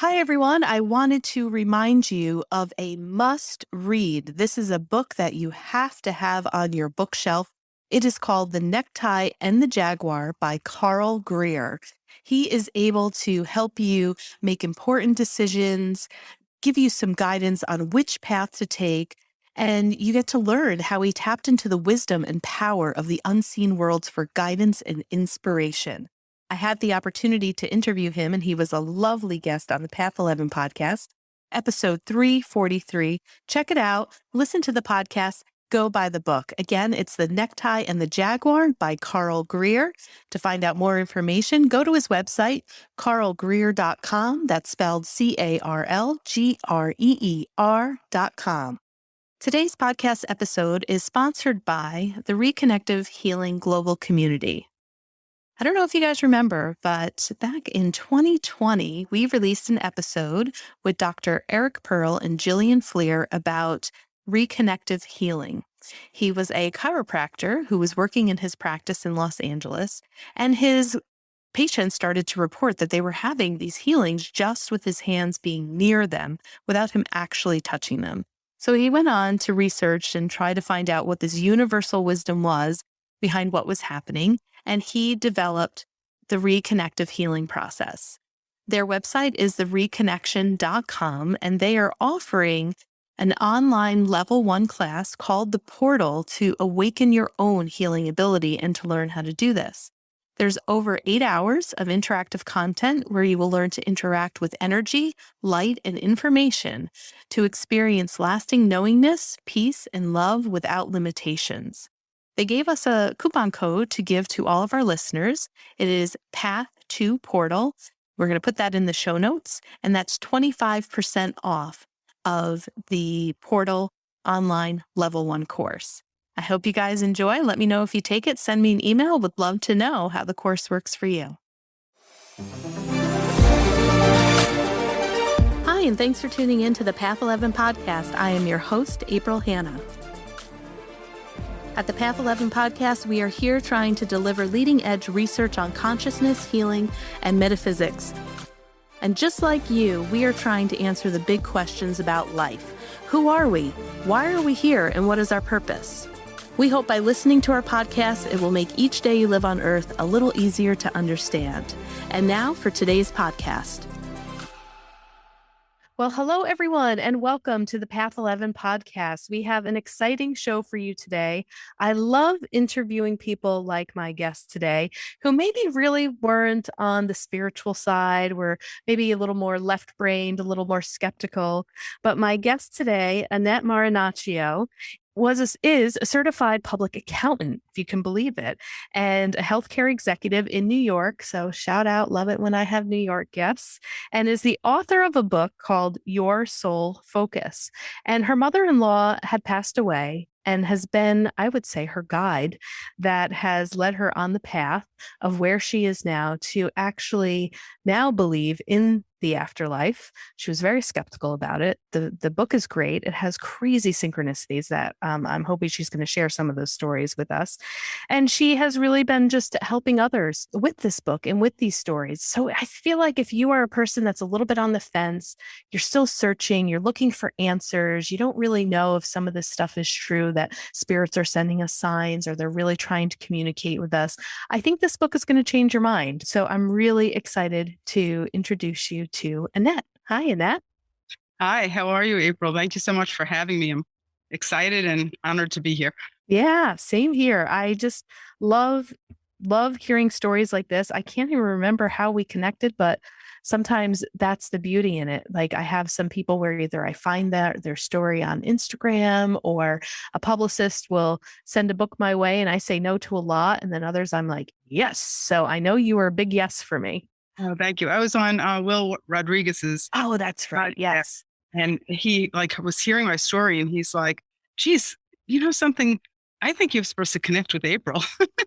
Hi, everyone. I wanted to remind you of a must read. This is a book that you have to have on your bookshelf. It is called The Necktie and the Jaguar by Greer. He is able to help you make important decisions, give you some guidance on which path to take, and you get to learn how he tapped into the wisdom and power of the unseen worlds for guidance and inspiration. I had the opportunity to interview him, and he was a lovely guest on the Path 11 podcast, episode 343. Check it out, listen to the podcast, go buy the book. Again, it's The Necktie and the Jaguar by Greer. To find out more information, go to his website, carlgreer.com. That's spelled CarlGreer.com. Today's podcast episode is sponsored by the Reconnective Healing Global Community. I don't know if you guys remember, but back in 2020, we released an episode with Dr. Eric Pearl and Jillian Fleer about Reconnective Healing. He was a chiropractor who was working in his practice in Los Angeles, and his patients started to report that they were having these healings just with his hands being near them without him actually touching them. So he went on to research and try to find out what this universal wisdom was behind what was happening, and he developed the Reconnective Healing process. Their website is thereconnection.com, and they are offering an online level 1 class called The Portal to awaken your own healing ability and to learn how to do this. There's over 8 hours of interactive content where you will learn to interact with energy, light, and information to experience lasting knowingness, peace, and love without limitations. They gave us a coupon code to give to all of our listeners. It is Path2Portal. We're going to put that in the show notes, and that's 25% off of the Portal online level 1 course. I hope you guys enjoy. Let me know if you take it. Send me an email. Would love to know how the course works for you. Hi, and thanks for tuning in to the Path 11 podcast. I am your host, April Hanna. At the Path 11 podcast, we are here trying to deliver leading-edge research on consciousness, healing, and metaphysics. And just like you, we are trying to answer the big questions about life. Who are we? Why are we here? And what is our purpose? We hope by listening to our podcast, it will make each day you live on Earth a little easier to understand. And now for today's podcast. Well, hello, everyone, and welcome to the Path 11 podcast. We have an exciting show for you today. I love interviewing people like my guest today who maybe really weren't on the spiritual side, were maybe a little more left-brained, a little more skeptical. But my guest today, Annette Marinaccio, is a certified public accountant, if you can believe it, and a healthcare executive in New York. So shout out, love it when I have New York guests, and is the author of a book called Your Soul Focus. And her mother-in-law had passed away and has been, I would say, her guide that has led her on the path of where she is now to actually now believe in the afterlife. She was very skeptical about it. The book is great. It has crazy synchronicities that I'm hoping she's going to share some of those stories with us. And she has really been just helping others with this book and with these stories. So I feel like if you are a person that's a little bit on the fence, you're still searching, you're looking for answers, you don't really know if some of this stuff is true, that spirits are sending us signs or they're really trying to communicate with us, I think this book is going to change your mind. So I'm really excited to introduce you to Annette. Hi, Annette. Hi, how are you, April? Thank you so much for having me. I'm excited and honored to be here. Yeah, same here. I just love hearing stories like this. I can't even remember how we connected, but sometimes that's the beauty in it. Like I have some people where either I find their story on Instagram or a publicist will send a book my way and I say no to a lot. And then others I'm like, yes. So I know you were a big yes for me. Oh, thank you. I was on Will Rodriguez's. Oh, that's right. Yes. And he was hearing my story and he's like, geez, you know something? I think you're supposed to connect with April.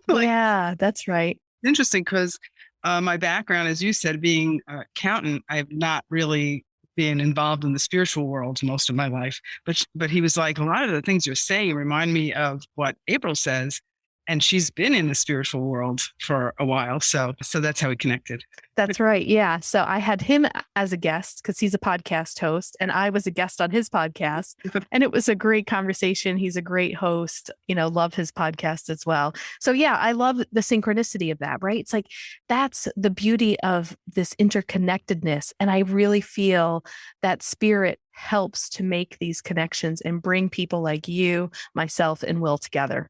Yeah, that's right. Interesting because my background, as you said, being an accountant, I've not really been involved in the spiritual world most of my life. But he was like, a lot of the things you're saying remind me of what April says. and she's been in the spiritual world for a while. So that's how we connected. That's right. Yeah. So I had him as a guest because he's a podcast host, and I was a guest on his podcast. And it was a great conversation. He's a great host, love his podcast as well. So yeah, I love the synchronicity of that, right? It's like, that's the beauty of this interconnectedness. And I really feel that spirit helps to make these connections and bring people like you, myself, and Will together.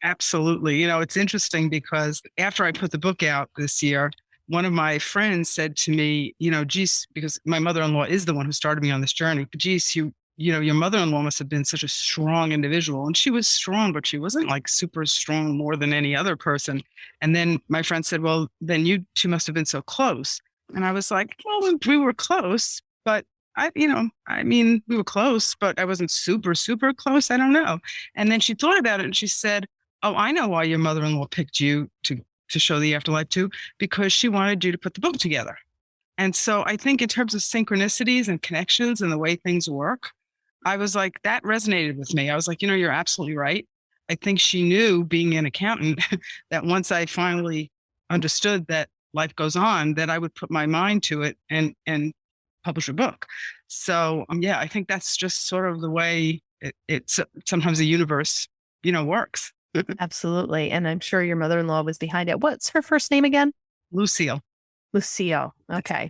Absolutely. It's interesting because after I put the book out this year, one of my friends said to me, geez, because my mother-in-law is the one who started me on this journey. Geez, your mother-in-law must have been such a strong individual. And she was strong, but she wasn't like super strong more than any other person. And then my friend said, well, then you two must have been so close. And I was like, well, we were close, but we were close, but I wasn't super, super close. I don't know. And then she thought about it and she said, oh, I know why your mother-in-law picked you to show the afterlife to, because she wanted you to put the book together. And so I think in terms of synchronicities and connections and the way things work, I was like, that resonated with me. I was like, you're absolutely right. I think she knew, being an accountant, that once I finally understood that life goes on, that I would put my mind to it and publish a book. So yeah, I think that's just sort of the way it's sometimes the universe, works. Absolutely. And I'm sure your mother-in-law was behind it. What's her first name again? Lucille. Lucille. Okay.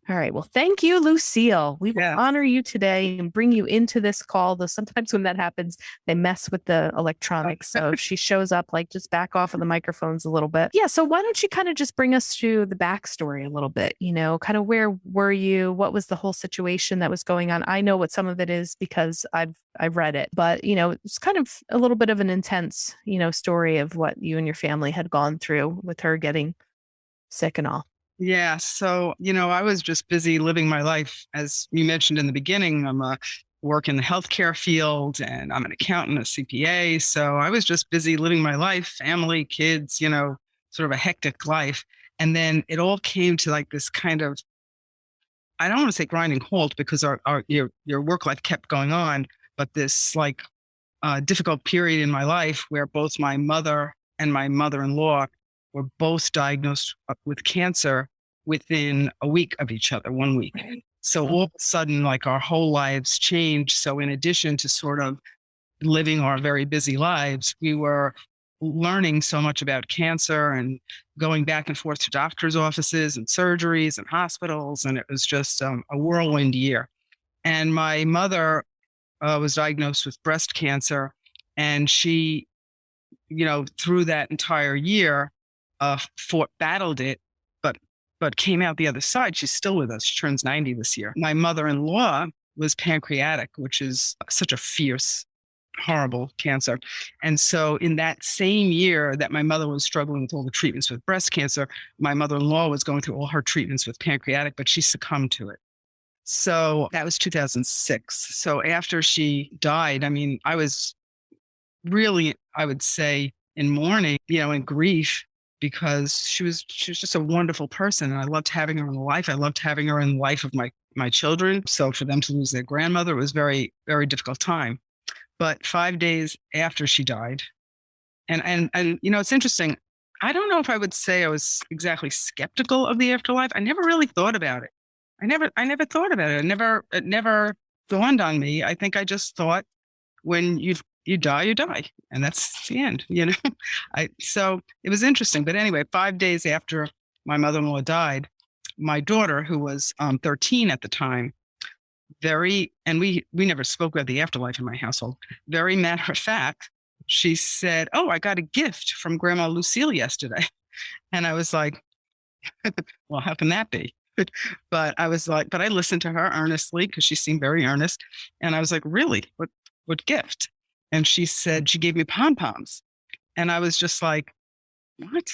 All right. Well, thank you, Lucille. We will honor you today and bring you into this call. Though sometimes when that happens, they mess with the electronics. So if she shows up, just back off of the microphones a little bit. Yeah. So why don't you kind of just bring us through the backstory a little bit? Kind of where were you? What was the whole situation that was going on? I know what some of it is because I've read it, but it's kind of a little bit of an intense, story of what you and your family had gone through with her getting sick and all. Yeah. So, I was just busy living my life. As you mentioned in the beginning, I'm work in the healthcare field and I'm an accountant, a CPA. So I was just busy living my life, family, kids, sort of a hectic life. And then it all came to like this kind of, I don't want to say grinding halt, because your work life kept going on, but this difficult period in my life where both my mother and my mother-in-law were both diagnosed with cancer within a week of each other, 1 week. So all of a sudden, our whole lives changed. So in addition to sort of living our very busy lives, we were learning so much about cancer and going back and forth to doctors' offices and surgeries and hospitals. And it was just a whirlwind year. And my mother was diagnosed with breast cancer. And she, through that entire year, battled it, but came out the other side. She's still with us. She turns 90 this year. My mother-in-law was pancreatic, which is such a fierce, horrible cancer. And so in that same year that my mother was struggling with all the treatments with breast cancer, my mother-in-law was going through all her treatments with pancreatic, but she succumbed to it. So that was 2006. So after she died, I was really, I would say, in mourning, in grief, because she was just a wonderful person. And I loved having her in life. I loved having her in the life of my children. So for them to lose their grandmother, it was very, very difficult time. But 5 days after she died, and it's interesting. I don't know if I would say I was exactly skeptical of the afterlife. I never really thought about it. I never thought about it. It never dawned on me. I think I just thought, when you die, you die. And that's the end, So it was interesting. But anyway, 5 days after my mother-in-law died, my daughter, who was 13 at the time, and we never spoke about the afterlife in my household, very matter of fact, she said, oh, I got a gift from Grandma Lucille yesterday. And I was like, well, how can that be? But I was like, but I listened to her earnestly because she seemed very earnest. And I was like, really? What gift? And she said, she gave me pom-poms. And I was just like, what?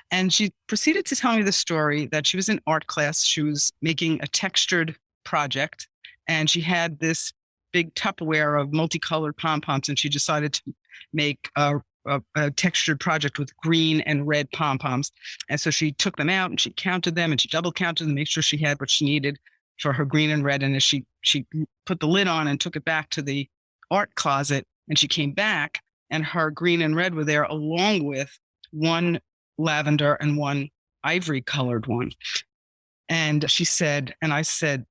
And she proceeded to tell me the story that she was in art class. She was making a textured project, and she had this big Tupperware of multicolored pom-poms, and she decided to make a textured project with green and red pom-poms. And so she took them out and she counted them and she double counted them to make sure she had what she needed for her green and red. And as she put the lid on and took it back to the art closet, and she came back, and her green and red were there, along with one lavender and one ivory colored one. And she said, and I said,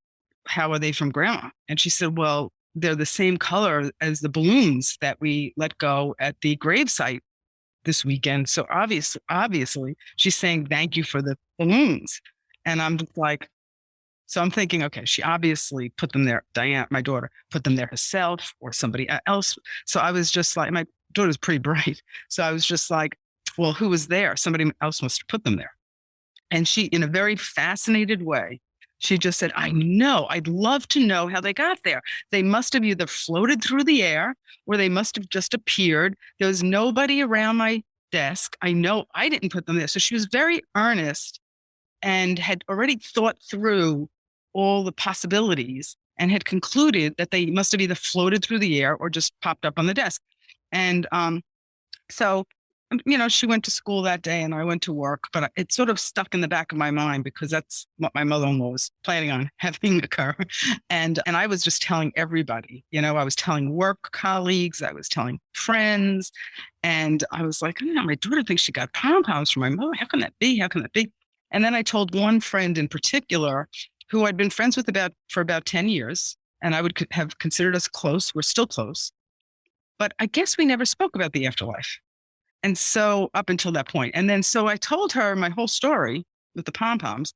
how are they from Grandma? And she said, well, they're the same color as the balloons that we let go at the gravesite this weekend. So obviously, she's saying thank you for the balloons. And I'm just like, so I'm thinking, okay, she obviously put them there. Diane, my daughter, put them there herself or somebody else. So I was just like, my daughter's pretty bright. So I was just like, well, who was there? Somebody else must have put them there. And she, in a very fascinated way, she just said, I know, I'd love to know how they got there. They must have either floated through the air or they must have just appeared. There was nobody around my desk. I know I didn't put them there. So she was very earnest and had already thought through all the possibilities and had concluded that they must have either floated through the air or just popped up on the desk. And so, she went to school that day and I went to work, but it sort of stuck in the back of my mind because that's what my mother-in-law was planning on having occur. And I was just telling everybody, I was telling work colleagues, I was telling friends, and I was like, my daughter thinks she got pom-poms from my mother. How can that be? How can that be? And then I told one friend in particular who I'd been friends with for about 10 years, and I would have considered us close. We're still close. But I guess we never spoke about the afterlife. And so up until that point. And then so I told her my whole story with the pom-poms,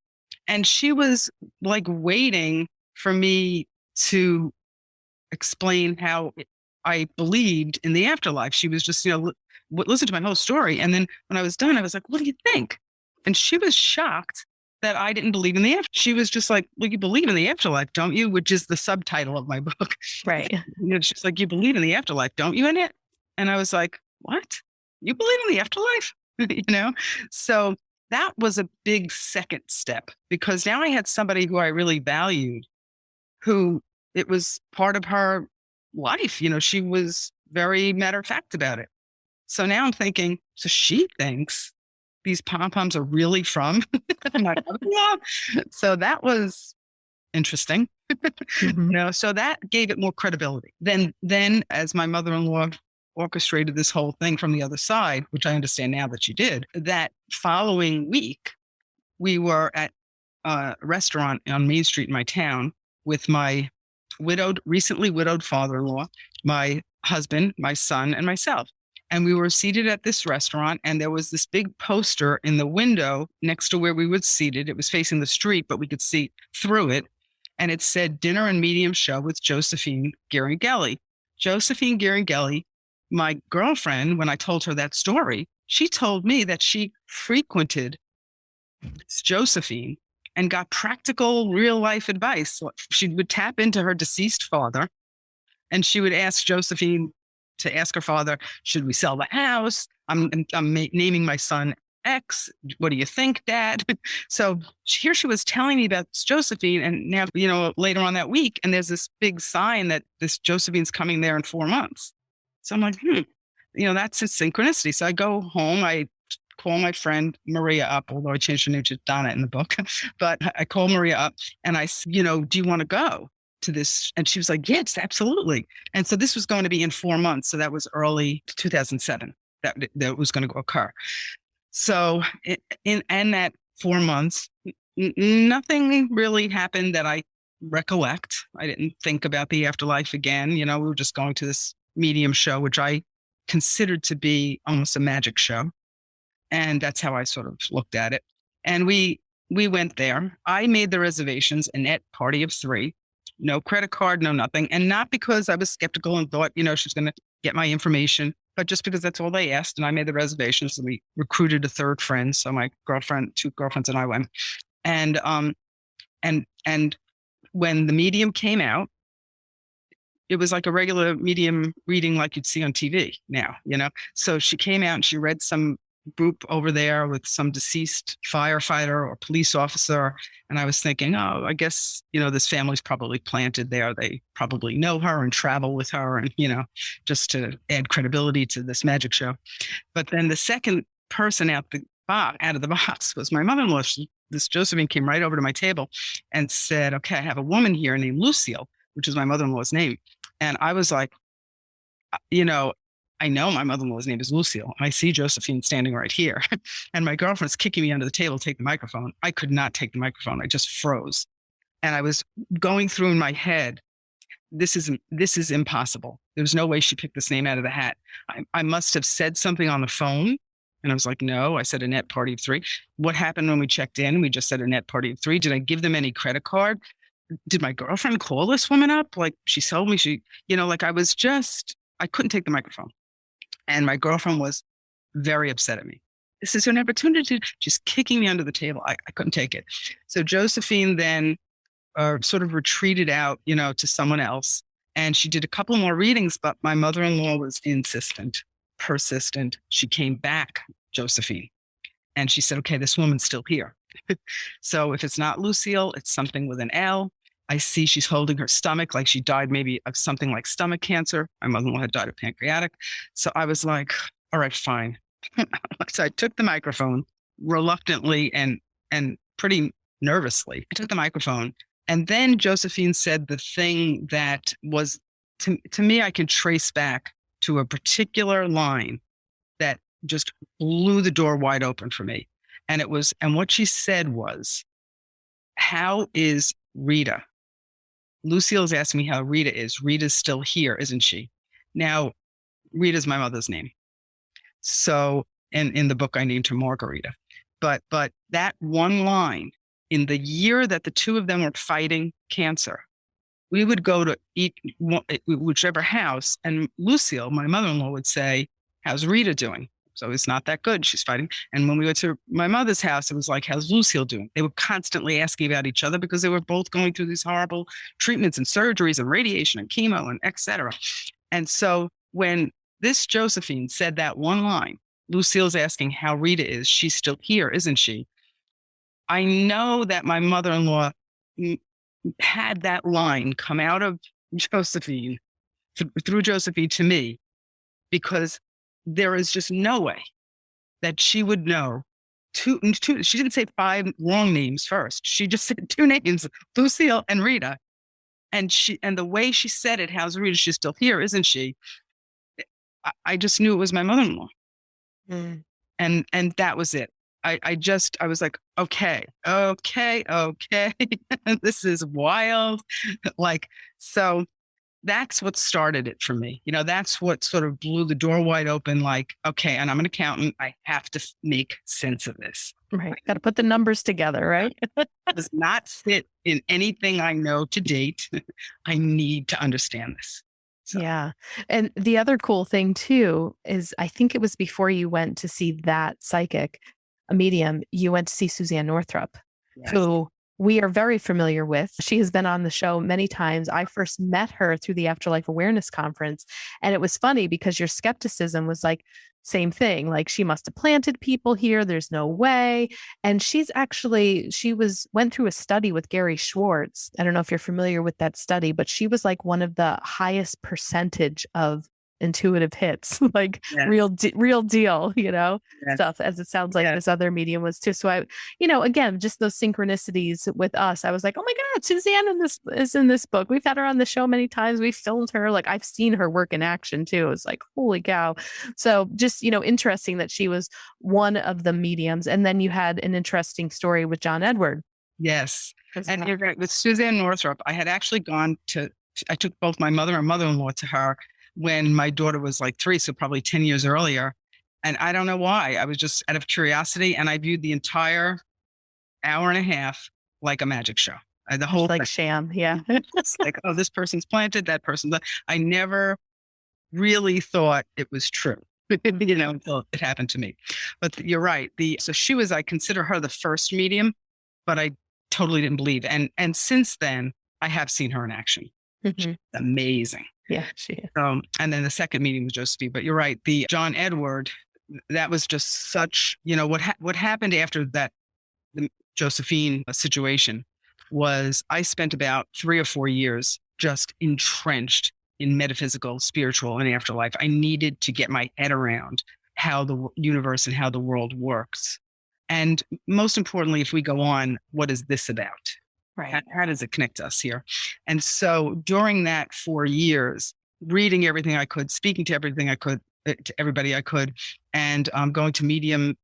and she was like waiting for me to explain how I believed in the afterlife. She was just, listen to my whole story. And then when I was done, I was like, what do you think? And she was shocked that I didn't believe in the afterlife. She was just like, well, you believe in the afterlife, don't you? Which is the subtitle of my book. Right. She's like, you believe in the afterlife, don't you, Annette? And I was like, what? You believe in the afterlife? So that was a big second step because now I had somebody who I really valued, who it was part of her life. She was very matter of fact about it. So now I'm thinking, so she thinks these pom-poms are really from my mother-in-law. So that was interesting. Mm-hmm. So that gave it more credibility. Then as my mother-in-law orchestrated this whole thing from the other side, which I understand now that she did, that following week, we were at a restaurant on Main Street in my town with my recently widowed father-in-law, my husband, my son, and myself. And we were seated at this restaurant, and there was this big poster in the window next to where we were seated. It was facing the street, but we could see through it. And it said, Dinner and Medium Show with Josephine Gearing-Gelly. Josephine Gearing-Gelly, my girlfriend, when I told her that story, she told me that she frequented Josephine and got practical real life advice. She would tap into her deceased father and she would ask Josephine to ask her father, should we sell the house? I'm naming my son X. What do you think, Dad? So here she was telling me about Josephine, and now, later on that week, and there's this big sign that this Josephine's coming there in 4 months. So I'm like, that's a synchronicity. So I go home, I call my friend Maria up, although I changed her name to Donna in the book, but I call Maria up and I, do you want to go to this? And she was like, yes, absolutely. And so this was going to be in 4 months. So that was early 2007 that was going to occur. So in that 4 months, nothing really happened that I recollect. I didn't think about the afterlife again. We were just going to this medium show, which I considered to be almost a magic show. And that's how I sort of looked at it. And we went there. I made the reservations, Annette, party of 3, no credit card, no nothing. And not because I was skeptical and thought, she's going to get my information, but just because that's all they asked. And I made the reservations and we recruited a third friend. So my girlfriend, 2 girlfriends and I went. And when the medium came out, it was like a regular medium reading like you'd see on TV now, So she came out and she read some group over there with some deceased firefighter or police officer. And I was thinking, oh, I guess, this family's probably planted there. They probably know her and travel with her and, just to add credibility to this magic show. But then the second person out of the box was my mother-in-law. This Josephine came right over to my table and said, okay, I have a woman here named Lucille, which is my mother-in-law's name. And I was like, I know my mother-in-law's name is Lucille. I see Josephine standing right here. And my girlfriend's kicking me under the table to take the microphone. I could not take the microphone. I just froze. And I was going through in my head, this is impossible. There's no way she picked this name out of the hat. I must have said something on the phone. And I was like, no, I said Annette party of three. What happened when we checked in? We just said Annette party of three. Did I give them any credit card? Did my girlfriend call this woman up? Like she told me like I couldn't take the microphone. And my girlfriend was very upset at me. This is an opportunity. She's kicking me under the table. I couldn't take it. So Josephine then sort of retreated out, to someone else. And she did a couple more readings, but my mother-in-law was insistent, persistent. She came back, Josephine, and she said, okay, this woman's still here. So if it's not Lucille, it's something with an L. I see she's holding her stomach like she died maybe of something like stomach cancer. My mother-in-law had died of pancreatic. So I was like, all right, fine. So I took the microphone reluctantly and pretty nervously. I took the microphone. And then Josephine said the thing that was, to me, I can trace back to a particular line that just blew the door wide open for me. And what she said was, how is Rita? Lucille's asking me how Rita is. Rita's still here, isn't she? Now, Rita's my mother's name. So, and in the book, I named her Margarita. But that one line, in the year that the two of them were fighting cancer, we would go to eat whichever house, and Lucille, my mother-in-law, would say, how's Rita doing? So it's not that good. She's fighting. And when we went to my mother's house, it was like, how's Lucille doing? They were constantly asking about each other because they were both going through these horrible treatments and surgeries and radiation and chemo and et cetera. And so when this Josephine said that one line, Lucille's asking how Rita is. She's still here, isn't she? I know that my mother-in-law had that line come out of Josephine, through Josephine to me, because there is just no way that she would know two. She didn't say 5 wrong names first. She just said 2 names, Lucille and Rita. And the way she said it, how's Rita? She's still here, isn't she? I just knew it was my mother-in-law. Mm. And that was it. I was like, okay. This is wild. So that's what started it for me. That's what sort of blew the door wide open. Like, okay, and I'm an accountant. I have to make sense of this. Right. Got to put the numbers together, right? It does not fit in anything I know to date. I need to understand this. So. Yeah. And the other cool thing too, is I think it was before you went to see that psychic, a medium, you went to see Suzanne Northrup, yes, who we are very familiar with. She has been on the show many times. I first met her through the Afterlife Awareness Conference. And it was funny because your skepticism was like, same thing. Like, she must have planted people here. There's no way. And she went through a study with Gary Schwartz. I don't know if you're familiar with that study, but she was like one of the highest percentage of intuitive hits, like yes, real deal, yes, stuff, as it sounds like yes, this other medium was too. So I, again, just those synchronicities with us, I was like, oh my God, Suzanne is in this book. We've had her on the show many times. We've filmed her. Like, I've seen her work in action too. It's like, holy cow. So just, interesting that she was one of the mediums. And then you had an interesting story with John Edward. Yes. And you're right. With Suzanne Northrup, I had actually I took both my mother and mother-in-law to her when my daughter was like 3, so probably 10 years earlier. And I don't know why. I was just out of curiosity, and I viewed the entire hour and a half like a magic show. The whole like sham, yeah. It's like, oh, this person's planted, that person. I never really thought it was true, until it happened to me. But you're right. So I consider her the first medium, but I totally didn't believe. And since then, I have seen her in action. Mm-hmm. She's amazing. Yeah, she is. And then the second meeting was Josephine. But you're right. The John Edward, that was just such, what happened after that, the Josephine situation, was I spent about 3 or 4 years just entrenched in metaphysical, spiritual, and afterlife. I needed to get my head around how the universe and how the world works. And most importantly, if we go on, what is this about? Right. How does it connect us here? And so during that 4 years, reading everything I could, speaking to everything I could, to everybody I could, and going to medium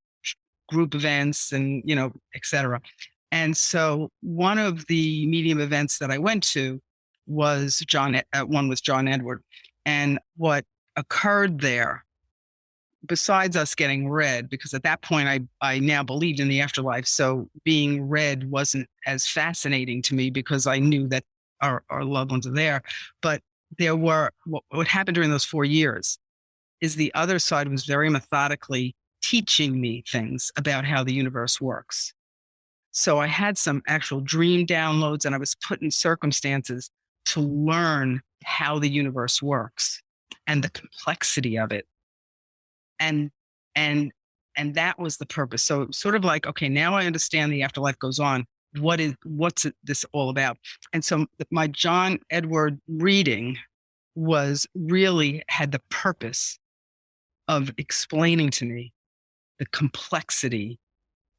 group events and, et cetera. And so one of the medium events that I went to was one was John Edward. And what occurred there, besides us getting read, because at that point I now believed in the afterlife. So being read wasn't as fascinating to me because I knew that our loved ones are there. But what happened during those 4 years is the other side was very methodically teaching me things about how the universe works. So I had some actual dream downloads, and I was put in circumstances to learn how the universe works and the complexity of it. And that was the purpose. So sort of like, okay, now I understand the afterlife goes on. What's this all about? And so my John Edward reading really had the purpose of explaining to me the complexity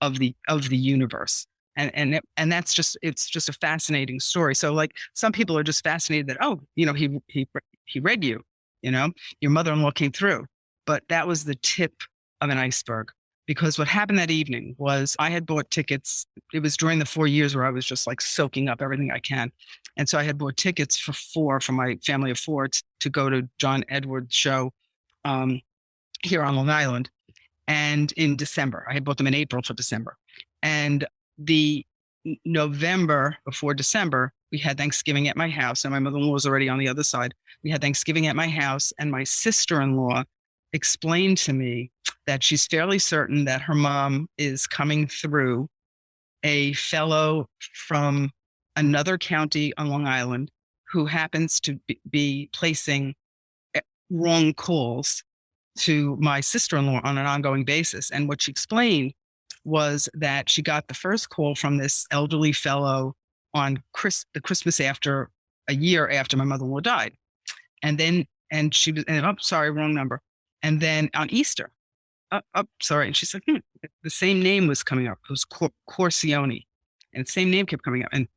of the universe. And that's it's just a fascinating story. So like some people are just fascinated that, he read you, your mother-in-law came through, but that was the tip of an iceberg. Because what happened that evening was I had bought tickets. It was during the 4 years where I was just like soaking up everything I can. And so I had bought tickets for my family of four to go to John Edward's show here on Long Island. And in December, I had bought them in April for December. And the November before December, we had Thanksgiving at my house, and my mother-in-law was already on the other side. We had Thanksgiving at my house, and my sister-in-law explained to me that she's fairly certain that her mom is coming through a fellow from another county on Long Island who happens to be placing wrong calls to my sister-in-law on an ongoing basis. And what she explained was that she got the first call from this elderly fellow on the Christmas after a year after my mother-in-law died. And she was, sorry, wrong number. And then on Easter, sorry. And she's like, the same name was coming up. It was Corsione. And the same name kept coming up and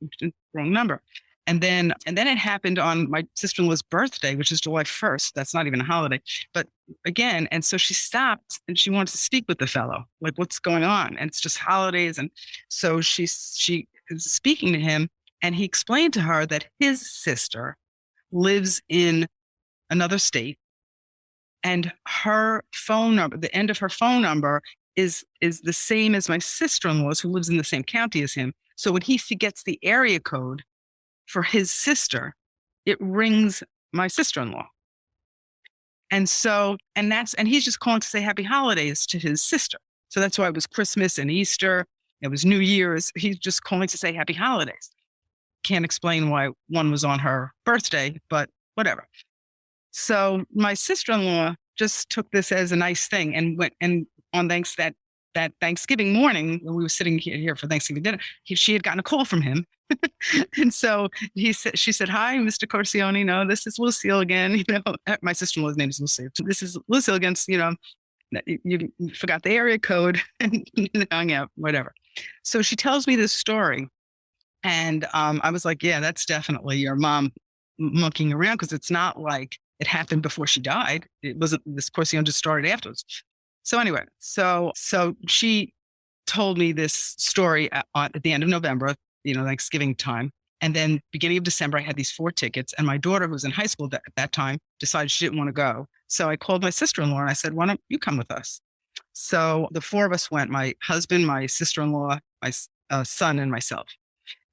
wrong number. And then it happened on my sister-in-law's birthday, which is July 1st. That's not even a holiday. But again, and so she stopped and she wanted to speak with the fellow, like, what's going on? And it's just holidays. And so she is speaking to him, and he explained to her that his sister lives in another state, and her phone number, the end of her phone number is the same as my sister-in-law's, who lives in the same county as him. So when he gets the area code for his sister, it rings my sister-in-law. And he's just calling to say happy holidays to his sister. So that's why it was Christmas and Easter. It was New Year's. He's just calling to say happy holidays. Can't explain why one was on her birthday, but whatever. So my sister-in-law just took this as a nice thing and went, and on that Thanksgiving morning, when we were sitting here for Thanksgiving dinner, she had gotten a call from him. And so she said, "Hi, Mr. Corsione. No, this is Lucille again. My sister-in-law's name is Lucille. This is Lucille against, you forgot the area code and hung out, whatever." So she tells me this story. And I was like, yeah, that's definitely your mom monkeying around, because it's not like it happened before she died. It wasn't, this Corsione just started afterwards. So anyway, so she told me this story at the end of November, Thanksgiving time. And then beginning of December, I had these 4 tickets, and my daughter, who was in high school at that time, decided she didn't want to go. So I called my sister-in-law and I said, "Why don't you come with us?" So the 4 of us went, my husband, my sister-in-law, my son, and myself.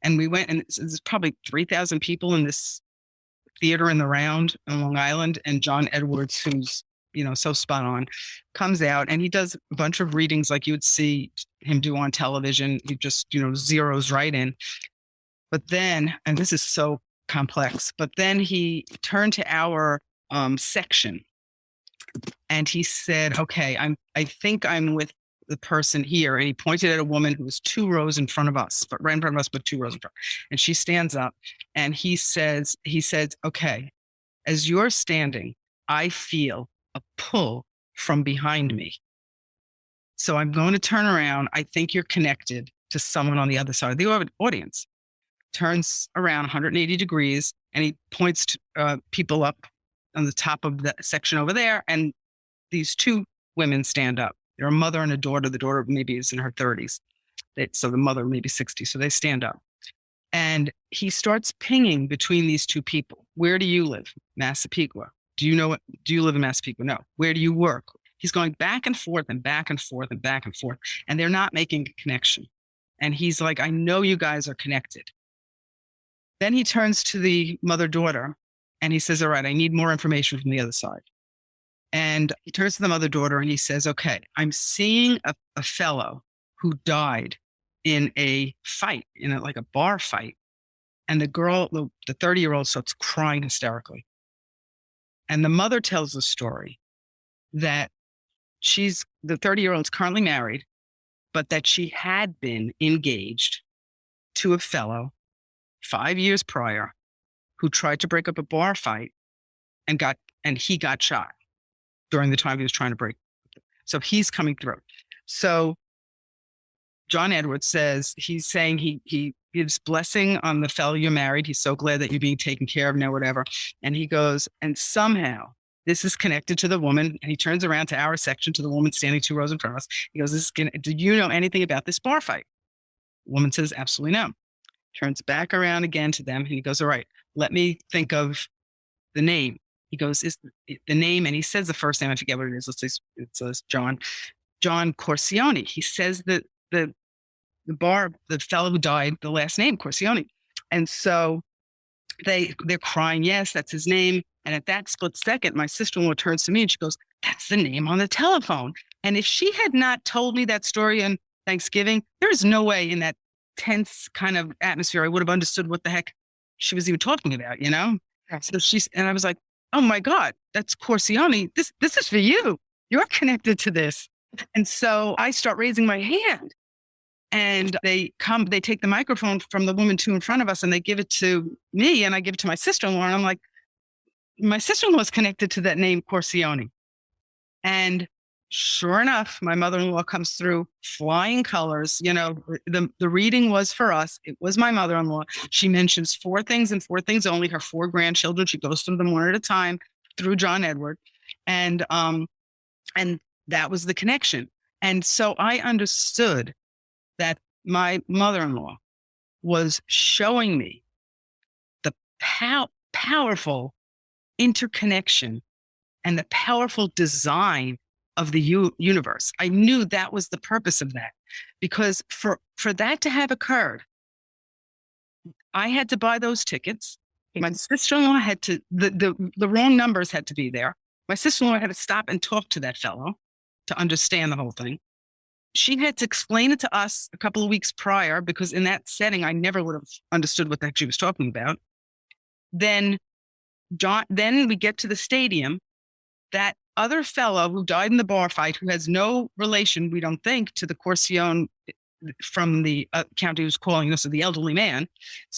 And we went, and there's probably 3,000 people in this theater in the Round on Long Island. And John Edwards, who's, so spot on, comes out and he does a bunch of readings like you would see him do on television. He just, zeroes right in. But then, and this is so complex, but then he turned to our section and he said, "Okay, I think I'm with the person here." And he pointed at a woman who was 2 rows in front of us, but right in front of us, but 2 rows in front. And she stands up and he says, "Okay, as you're standing, I feel a pull from behind me. So I'm going to turn around. I think you're connected to someone on the other side of the audience." Turns around 180 degrees and he points to people up on the top of the section over there. And these two women stand up. They're a mother and a daughter. The daughter maybe is in her 30s. So the mother maybe 60. So they stand up. And he starts pinging between these two people. Where do you live? Massapequa. Do you live in Massapequa? No. Where do you work? He's going back and forth and back and forth and back and forth. And they're not making a connection. And he's like, I know you guys are connected. Then he turns to the mother-daughter and he says, all right, I need more information from the other side. And he turns to the mother-daughter and he says, okay, I'm seeing a fellow who died in a fight, like a bar fight. And the girl, the 30-year-old starts crying hysterically. And the mother tells the story that the 30-year-old's currently married, but that she had been engaged to a fellow 5 years prior who tried to break up a bar fight and he got shot during the time he was trying to break. So he's coming through. So John Edwards says, he's saying he gives blessing on the fellow you're married. He's so glad that you're being taken care of now, whatever. And he goes, and somehow this is connected to the woman. And he turns around to our section, to the woman standing 2 rows in front of us. He goes, do you know anything about this bar fight? The woman says, absolutely no. Turns back around again to them. And he goes, all right, let me think of the name. He goes, is the name, and he says the first name, I forget what it is. It's John Corcione. He says that the fellow who died, the last name, Corcione. And so they're crying, yes, that's his name. And at that split second, my sister-in-law turns to me and she goes, that's the name on the telephone. And if she had not told me that story on Thanksgiving, there's no way in that tense kind of atmosphere I would have understood what the heck she was even talking about, Right. So and I was like, oh my God, that's Corcione. This is for you. You're connected to this. And so I start raising my hand. And they take the microphone from the woman 2 in front of us and they give it to me and I give it to my sister-in-law. And I'm like, my sister-in-law is connected to that name, Corcione. And sure enough, my mother-in-law comes through flying colors. The reading was for us. It was my mother-in-law. She mentions 4 things and 4 things only, her 4 grandchildren. She goes through them one at a time through John Edward. And that was the connection. And so I understood that my mother-in-law was showing me the powerful interconnection and the powerful design of the universe. I knew that was the purpose of that, because for that to have occurred, I had to buy those tickets. My sister-in-law had to, the wrong numbers had to be there. My sister-in-law had to stop and talk to that fellow to understand the whole thing. She had to explain it to us a couple of weeks prior, because in that setting, I never would have understood what the heck she was talking about. Then we get to the stadium. That other fellow who died in the bar fight, who has no relation, we don't think, to the Corcione from the county who's calling us, the elderly man.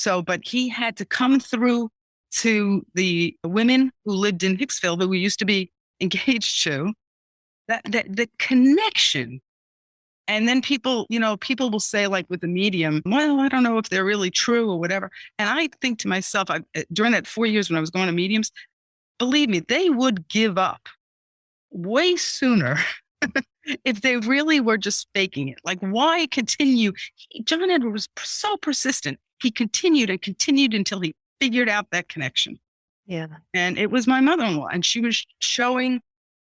But he had to come through to the women who lived in Hicksville that we used to be engaged to. The connection. And then people will say, like with the medium, well, I don't know if they're really true or whatever. And I think to myself, during that 4 years when I was going to mediums, believe me, they would give up way sooner if they really were just faking it. Like, why continue? John Edward was so persistent. He continued and continued until he figured out that connection. Yeah. And it was my mother-in-law. And she was showing,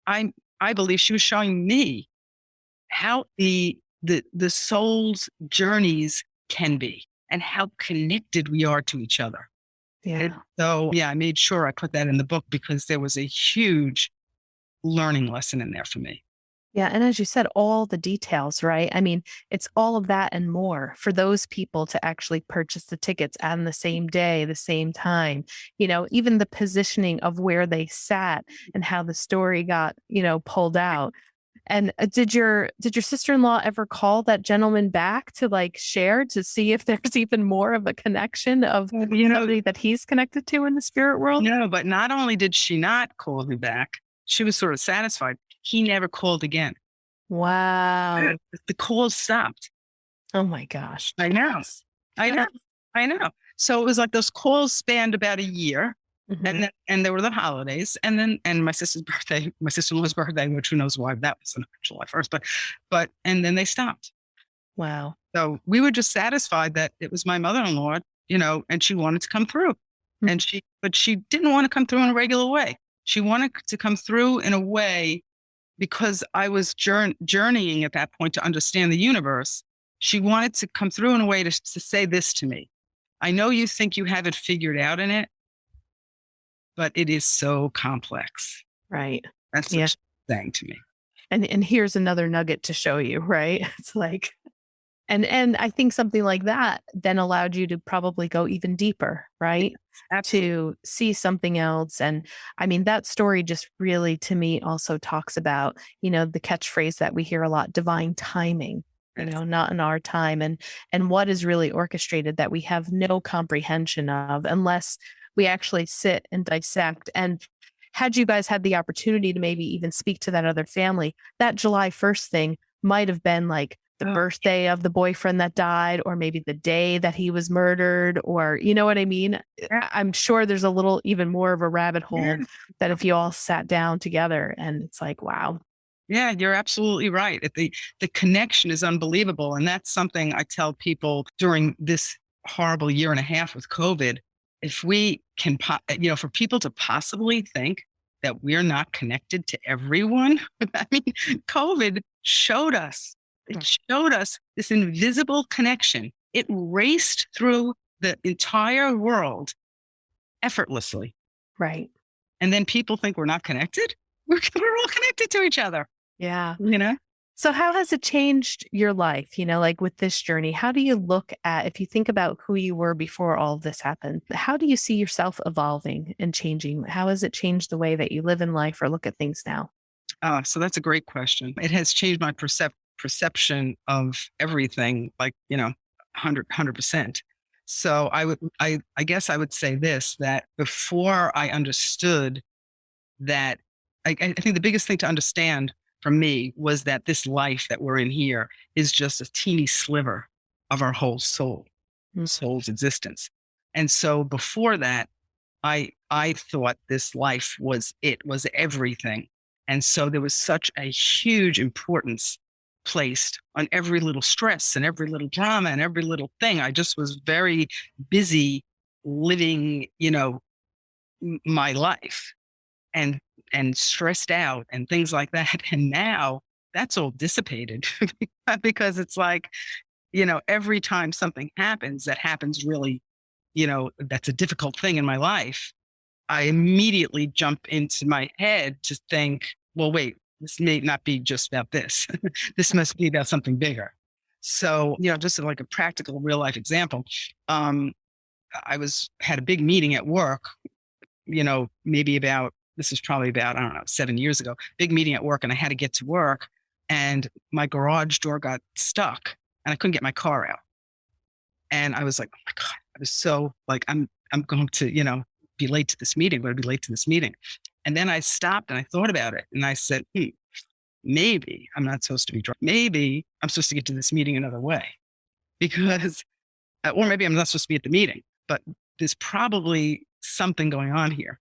I believe she was showing me how the soul's journeys can be and how connected we are to each other. Yeah. And so, I made sure I put that in the book because there was a huge learning lesson in there for me. Yeah. And as you said, all the details, right? I mean, it's all of that and more for those people to actually purchase the tickets on the same day, the same time, even the positioning of where they sat and how the story got, pulled out. And did your sister-in-law ever call that gentleman back to share to see if there's even more of a connection of somebody that he's connected to in the spirit world? No, but not only did she not call him back, she was sort of satisfied. He never called again. Wow. The calls stopped. Oh my gosh. I know. So it was like those calls spanned about a year. Mhm. And there were the holidays, and my sister's birthday, my sister-in-law's birthday, which who knows why that was on July 1st, but and then they stopped. Wow. So we were just satisfied that it was my mother-in-law, and she wanted to come through. Mm. But she didn't want to come through in a regular way. She wanted to come through in a way because I was journeying at that point to understand the universe. She wanted to come through in a way to say this to me. I know you think you have it figured out in it, but it is so complex. Right. That's what Yeah. she's saying to me. And here's another nugget to show you, right? It's like, and I think something like that then allowed you to probably go even deeper, right? Absolutely. To see something else. And I mean, that story just really, to me, also talks about, the catchphrase that we hear a lot, divine timing, Yes. not in our time. And what is really orchestrated that we have no comprehension of unless we actually sit and dissect. And had you guys had the opportunity to maybe even speak to that other family, that July 1st thing might have been like the Oh, birthday of the boyfriend that died, or maybe the day that he was murdered, or you know what I mean? yeah. I'm sure there's a little even more of a rabbit Yeah. hole that if you all sat down together and it's like, wow. Yeah, you're absolutely right. The connection is unbelievable. And that's something I tell people during this horrible year and a half with COVID. If we can, for people to possibly think that we're not connected to everyone, I mean, COVID showed us, it showed us this invisible connection. It raced through the entire world effortlessly. Right. And then people think we're not connected. We're all connected to each other, Yeah. you know? So how has it changed your life? Like with this journey, how do you look at, if you think about who you were before all of this happened, how do you see yourself evolving and changing? How has it changed the way that you live in life or look at things now? So that's a great question. It has changed my perception of everything, like, 100%. So I guess I would say this, that before I understood that, I think the biggest thing to understand from me was that this life that we're in here is just a teeny sliver of our whole Mm. soul's existence. And so before that, I thought this life was everything. And so there was such a huge importance placed on every little stress and every little drama and every little thing. I just was very busy living, my life and stressed out and things like that. And now that's all dissipated because it's like, every time something happens that happens really, that's a difficult thing in my life, I immediately jump into my head to think, well, wait, this may not be just about this. This must be about something bigger. So, just like a practical real life example, um, had a big meeting at work, maybe this was probably about, I don't know, 7 years ago, big meeting at work, and I had to get to work, and my garage door got stuck and I couldn't get my car out. And I was like, oh my God, I was so like, I'm going to, be late to this meeting. I'm going to be late to this meeting. And then I stopped and I thought about it. And I said, maybe I'm not supposed to be drunk. Maybe I'm supposed to get to this meeting another way because, or maybe I'm not supposed to be at the meeting, but there's probably something going on here.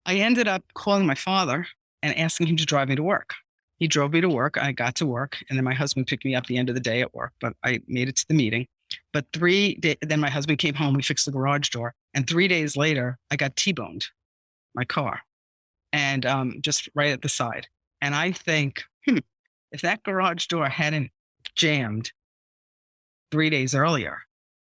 I ended up calling my father and asking him to drive me to work. He drove me to work. I got to work, and then my husband picked me up at the end of the day at work, but I made it to the meeting. But then my husband came home, we fixed the garage door, and 3 days later, I got T-boned my car, and just right at the side. And I think, if that garage door hadn't jammed 3 days earlier,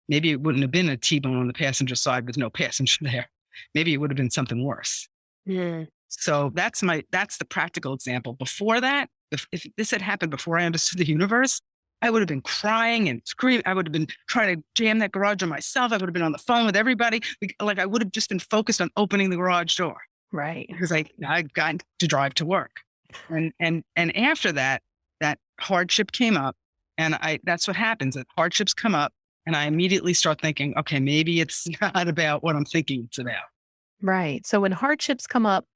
maybe it wouldn't have been a T-bone on the passenger side with no passenger there. Maybe it would have been something worse. Mm. So that's the practical example. Before that, if this had happened before I understood the universe, I would have been crying and screaming. I would have been trying to jam that garage door myself. I would have been on the phone with everybody. Like I would have just been focused on opening the garage door Right. because I got to drive to work. And after that, that hardship came up, and that's what happens. That hardships come up, and I immediately start thinking, okay, maybe it's not about what I'm thinking it's about. Right. So when hardships come up,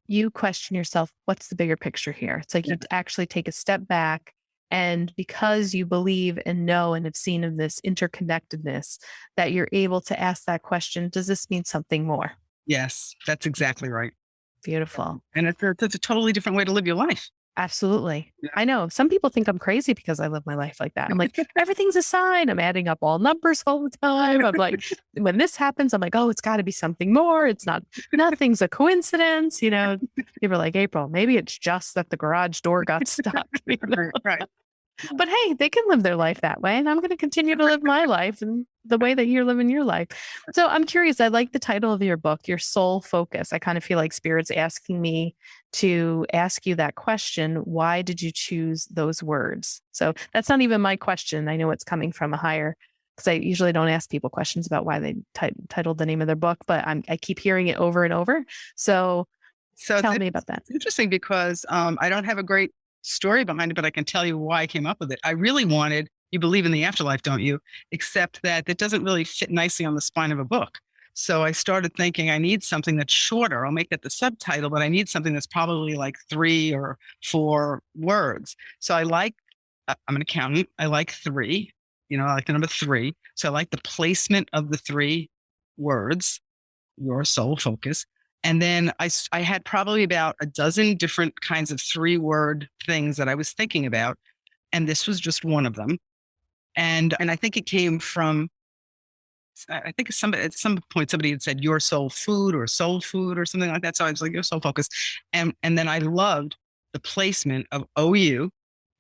you question yourself, what's the bigger picture here? It's like Yeah. you actually take a step back. And because you believe and know and have seen of this interconnectedness, that you're able to ask that question, does this mean something more? Yes, that's exactly right. Beautiful. And it's a totally different way to live your life. Absolutely. Yeah. I know some people think I'm crazy because I live my life like that. I'm like, everything's a sign. I'm adding up all numbers all the time. I'm like, when this happens, I'm like, oh, it's got to be something more. It's not, nothing's a coincidence. People are like, April, maybe it's just that the garage door got stuck. Right. But hey, they can live their life that way. And I'm going to continue to live my life and the way that you're living your life. So I'm curious. I like the title of your book, Your Soul Focus. I kind of feel like Spirit's asking me to ask you that question. Why did you choose those words? So that's not even my question. I know it's coming from a higher, because I usually don't ask people questions about why they titled the name of their book, but I keep hearing it over and over. So tell me about that. It's interesting because I don't have a great story behind it, but I can tell you why I came up with it. I really wanted, you believe in the afterlife, don't you? Except that it doesn't really fit nicely on the spine of a book. So I started thinking I need something that's shorter. I'll make that the subtitle, but I need something that's probably like 3 or 4 words. So I'm an accountant. I like 3, I like the number 3. So I like the placement of the 3 words, your soul focus. And then I had probably about a dozen different kinds of 3-word things that I was thinking about. And this was just one of them. And I think it came from, I think at some point somebody had said your soul food or soul food or something like that. So I was like, your soul focus. And then I loved the placement of OU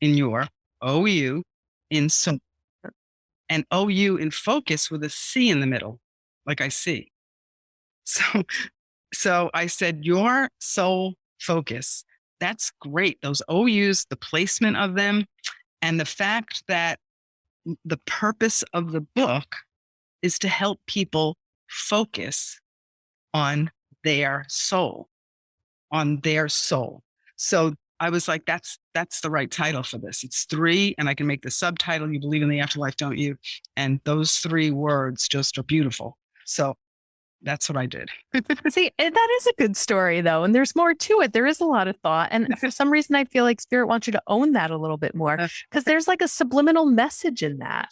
in your, OU in soul, and OU in focus with a C in the middle, like I see. So I said, your soul focus. That's great. Those OUs, the placement of them, and the fact that the purpose of the book is to help people focus on their soul, So I was like, that's the right title for this. It's 3, and I can make the subtitle, You Believe in the Afterlife, Don't You? And those 3 words just are beautiful. So that's what I did. See, that is a good story, though. And there's more to it. There is a lot of thought. And for some reason, I feel like Spirit wants you to own that a little bit more, because there's like a subliminal message in that,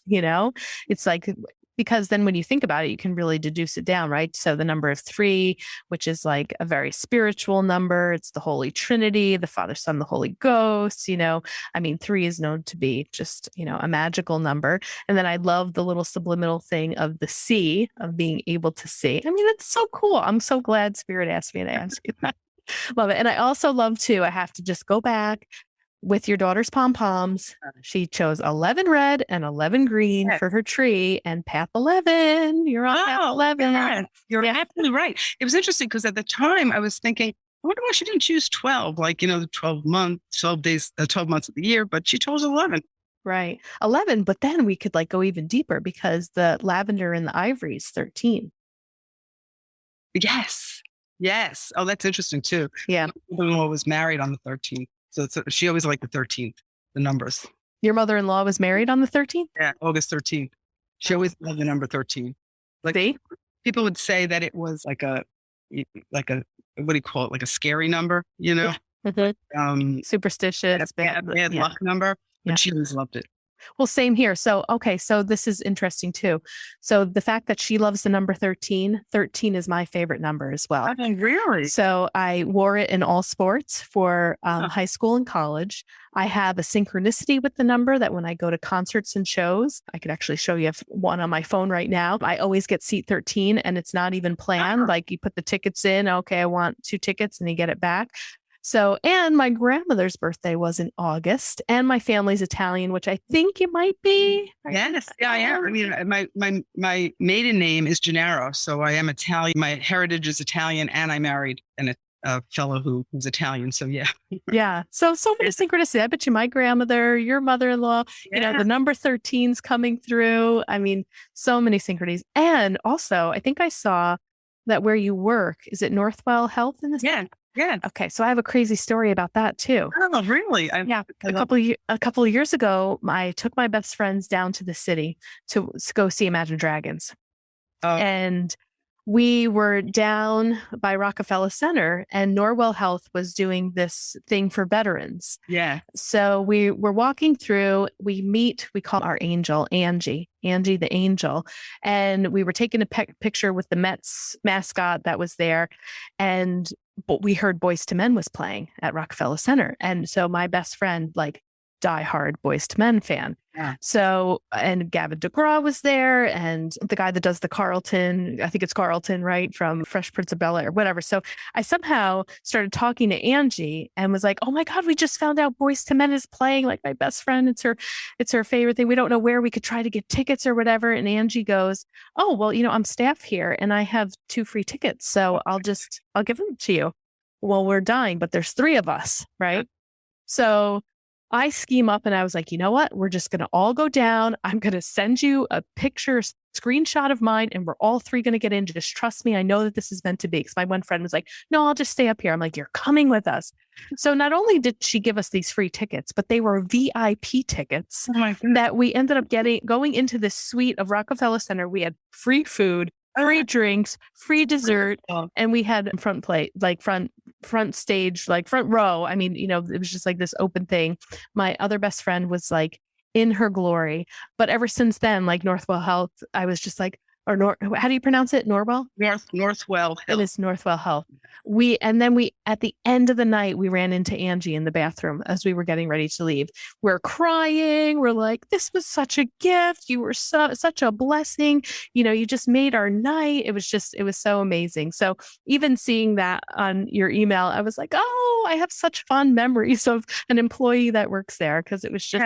It's like, because then when you think about it, you can really deduce it down, right? So the number of 3, which is like a very spiritual number. It's the Holy Trinity, the Father, Son, the Holy Ghost, 3 is known to be just, a magical number. And then I love the little subliminal thing of the C, of being able to see. It's so cool. I'm so glad Spirit asked me to ask you that. Love it. And I also love I have to just go back with your daughter's pom-poms. She chose 11 red and 11 green for her tree, and path 11. You're on path 11. Yes. You're absolutely right. It was interesting because at the time I was thinking, I wonder why she didn't choose 12, like, the 12 days, 12 months of the year, but she chose 11. Right. 11. But then we could go even deeper, because the lavender and the ivory is 13. Yes. Oh, that's interesting too. Yeah. My mother-in-law was married on the 13th. So she always liked the 13th, the numbers. Your mother-in-law was married on the 13th? Yeah, August 13th. She always loved the number 13. See? People would say that it was like a, what do you call it? Like a scary number, Mm-hmm. Superstitious. Bad luck number, but she always loved it. Well, same here. So, okay. So this is interesting too. So the fact that she loves the number 13 is my favorite number as well. Oh, really? So I wore it in all sports for high school and college. I have a synchronicity with the number that when I go to concerts and shows, I could actually show you one on my phone right now. I always get seat 13, and it's not even planned. Like, you put the tickets in. Okay, I want 2 tickets, and you get it back. So, and my grandmother's birthday was in August, and my family's Italian, which I think it might be. Yes, yeah, I am. My maiden name is Gennaro, so I am Italian. My heritage is Italian, and I married a fellow who's Italian. So yeah. Yeah. So many synchronicities. I bet you my grandmother, your mother-in-law, the number 13's coming through. So many synchronies. And also, I think I saw that where you work, is it Northwell Health in this? Yeah. Yeah. Okay. So I have a crazy story about that too. Oh, really? A couple of years ago, I took my best friends down to the city to go see Imagine Dragons. And we were down by Rockefeller Center and Norwell Health was doing this thing for veterans. Yeah. So we were walking through, we call our angel, Angie the angel. And we were taking a picture with the Mets mascot that was there. But we heard Boyz II Men was playing at Rockefeller Center. And so my best friend, like, diehard Boyz II Men fan. Yeah. So, and Gavin DeGraw was there, and the guy that does the Carlton, I think it's Carlton, right, from Fresh Prince of Bel-Air, whatever. So I somehow started talking to Angie and was like, "Oh my God, we just found out Boyz II Men is playing. Like, my best friend, it's her favorite thing. We don't know where we could try to get tickets or whatever." And Angie goes, "Oh, well, I'm staff here and I have 2 free tickets, so I'll give them to you." Well, we're dying, but there's 3 of us, right? So I scheme up and I was like, you know what? We're just going to all go down. I'm going to send you a picture, screenshot of mine, and we're all 3 going to get in. Just trust me. I know that this is meant to be. Because my one friend was like, "No, I'll just stay up here." I'm like, "You're coming with us." So not only did she give us these free tickets, but they were VIP tickets that we ended up going into this suite of Rockefeller Center. We had free food, free drinks, free dessert, and we had front stage, like front row. I mean, it was just like this open thing. My other best friend was like in her glory. But ever since then, like Northwell Health, I was just like, how do you pronounce it? Norwell? Northwell Health. It is Northwell Health. And then at the end of the night, we ran into Angie in the bathroom as we were getting ready to leave. We're crying. We're like, "This was such a gift. You were such a blessing. You just made our night." It was so amazing. So even seeing that on your email, I was like, "Oh, I have such fond memories of an employee that works there," because it was just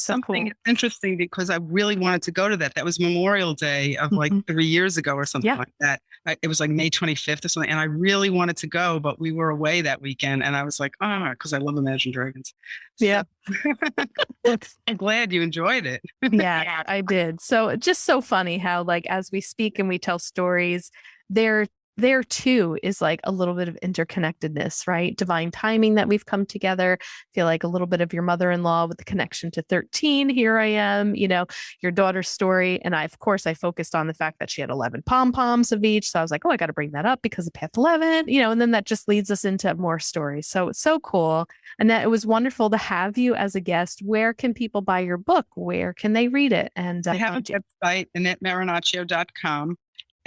something cool. Interesting, because I really wanted to go to that. That was Memorial Day of like 3 years ago or something like that. It was like May 25th or something. And I really wanted to go, but we were away that weekend. And I was like, "Oh," because I love Imagine Dragons. Yeah. I'm glad you enjoyed it. Yeah, I did. So just so funny how, like, as we speak and we tell stories, there too is like a little bit of interconnectedness, right? Divine timing that we've come together. Feel like a little bit of your mother-in-law with the connection to 13. Here I am, your daughter's story. And I focused on the fact that she had 11 pom-poms of each. So I was like, "Oh, I got to bring that up because of Path 11, and then that just leads us into more stories. So it's so cool. Annette, it was wonderful to have you as a guest. Where can people buy your book? Where can they read it? And I have a website, AnnetteMarinaccio.com.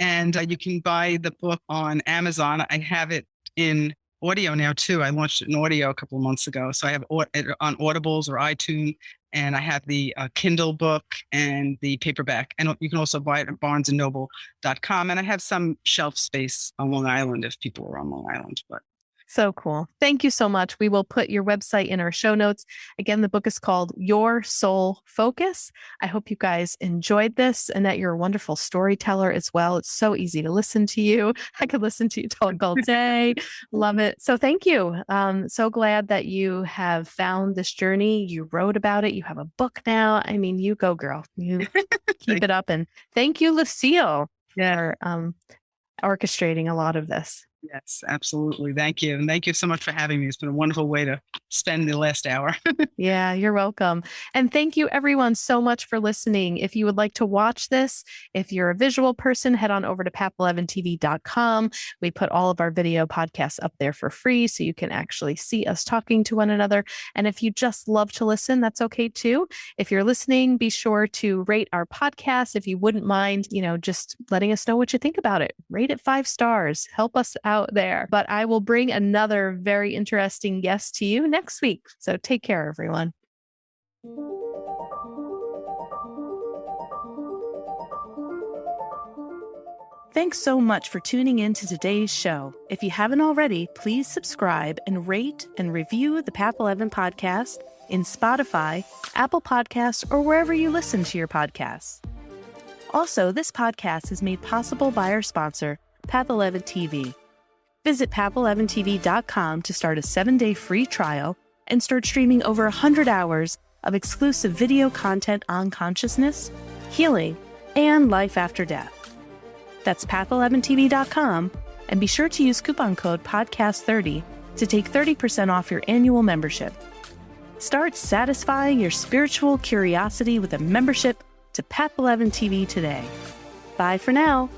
And you can buy the book on Amazon. I have it in audio now too. I launched it in audio a couple of months ago. So I have it on Audibles or iTunes, and I have the Kindle book and the paperback. And you can also buy it at barnesandnoble.com. And I have some shelf space on Long Island if people are on Long Island. But so cool. Thank you so much. We will put your website in our show notes. Again, the book is called Your Soul Focus. I hope you guys enjoyed this and that you're a wonderful storyteller as well. It's so easy to listen to you. I could listen to you talk all day. Love it. So thank you. So glad that you have found this journey. You wrote about it. You have a book now. I mean, you go, girl. You keep it up. And thank you, Lucille, for orchestrating a lot of this. Yes, absolutely. Thank you. And thank you so much for having me. It's been a wonderful way to spend the last hour. Yeah, you're welcome. And thank you everyone so much for listening. If you would like to watch this, if you're a visual person, head on over to path11tv.com. We put all of our video podcasts up there for free so you can actually see us talking to one another. And if you just love to listen, that's okay too. If you're listening, be sure to rate our podcast. If you wouldn't mind, just letting us know what you think about it. Rate it 5 stars. Help us out there. But I will bring another very interesting guest to you next week. So take care, everyone. Thanks so much for tuning in to today's show. If you haven't already, please subscribe and rate and review the Path 11 podcast in Spotify, Apple Podcasts, or wherever you listen to your podcasts. Also, this podcast is made possible by our sponsor, Path 11 TV. Visit path11tv.com to start a 7-day free trial and start streaming over 100 hours of exclusive video content on consciousness, healing, and life after death. That's path11tv.com, and be sure to use coupon code podcast30 to take 30% off your annual membership. Start satisfying your spiritual curiosity with a membership to Path 11 TV today. Bye for now.